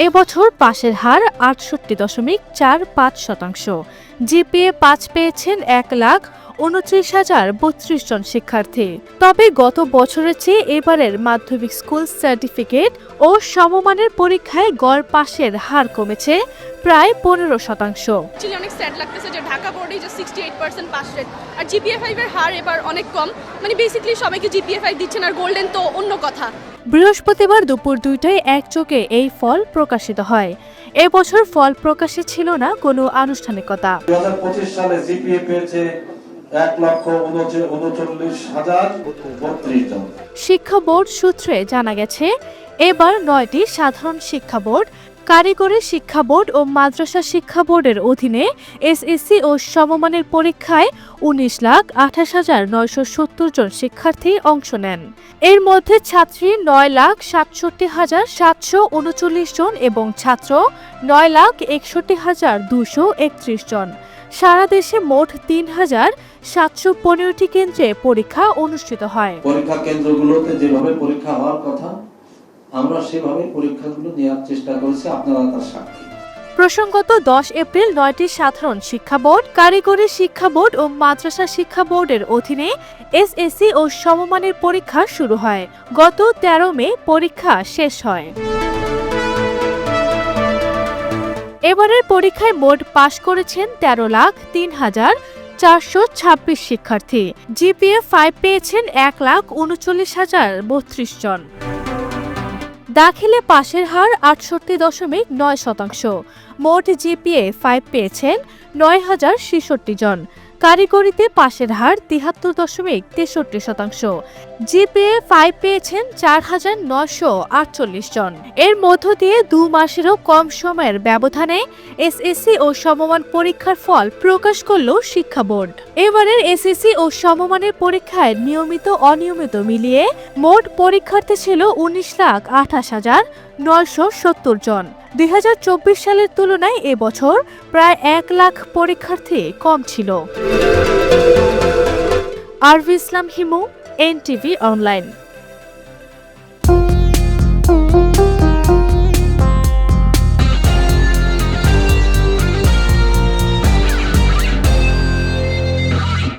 এবছর পাশের হার ৬৮.৪৫%। জিপিএ ৫ পেয়েছেন ১,২৯,০৩২ জন শিক্ষার্থী। তবে গত বছরের চেয়ে এবারের মাধ্যমিক স্কুল সার্টিফিকেট ও সমমানের পরীক্ষায় গড় পাশের হার কমেছে প্রায় ১৫%। অনেক স্যাড লাগতেছে যে ঢাকা বোর্ডে যে 68% পাস রেট আর জিপিএ 5 এর হার এবার অনেক কম। মানে বেসিক্যালি সবাইকে জিপিএ 5 দিচ্ছেন, আর গোল্ডেন তো অন্য কথা। বৃহস্পতিবার দুপুর ২টায় একযোগে এই ফল প্রকাশিত হয়। এবছর ফল প্রকাশে ছিল না কোনো আনুষ্ঠানিকতা। 2025 সালে জিপিএ পেয়েছে 1,39,032 জন। শিক্ষা বোর্ড সূত্রে জানা গেছে, এবার ৯টি সাধারণ শিক্ষা বোর্ড, কারিগরি শিক্ষা বোর্ড ও মাদ্রাসা শিক্ষা বোর্ডের অধীনে এসএসসি ও সমমানের পরীক্ষায় ১৯,২৮,৯৭০ জন শিক্ষার্থী অংশ নেন। এর মধ্যে ছাত্রী ৯,৬৭,৭৩৯ জন এবং ছাত্র ৯,৬১,২৩১ জন। সারা দেশে মোট ৩,৭১৫টি কেন্দ্রে পরীক্ষা অনুষ্ঠিত হয়। পরীক্ষা কেন্দ্রগুলোতে যেভাবে পরীক্ষা হওয়ার কথা আমরা সেভাবে পরীক্ষাগুলো নেওয়ার চেষ্টা করেছি, আপনারা তার সাক্ষী। প্রসঙ্গত ১০ এপ্রিল ৯টি সাধারণ শিক্ষা বোর্ড, কারিগরি শিক্ষা বোর্ড ও মাদ্রাসা শিক্ষা বোর্ডের অধীনে এসএসসি ও সমমানের পরীক্ষা শুরু হয়। গত ১৩ মে পরীক্ষা শেষ হয়। এবারের পরীক্ষায় মোট পাশ করেছেন ১৩,০৩,৪২৬ শিক্ষার্থী। জিপিএ ৫ পেয়েছেন ১,৩৯,০৩২ জন। দাখিলে পাশের হার ৬৮.৯%। মোট জিপিএ ৫ পেয়েছেন ৯,০৬৬ জন। কারিগরিতে পাশের হার ৭৩.৬৩%। জিপিএ ৫ পেয়েছেন ৪,৯৪৮ জন। এর মধ্য দিয়ে ২ মাসেরও কম সময়ের ব্যবধানে এসএসসি ও সমমান পরীক্ষার ফল প্রকাশ করল শিক্ষা বোর্ড। এবারের এসএসসি ও সমমানের পরীক্ষায় নিয়মিত অনিয়মিত মিলিয়ে মোট পরীক্ষার্থী ছিল ১৯,২৮,৯৭০ জন। ২০২৪ সালের তুলনায় এবছর প্রায় ১ লাখ পরীক্ষার্থী কম ছিল। আরভি ইসলাম হিমু, এনটিভি অনলাইন।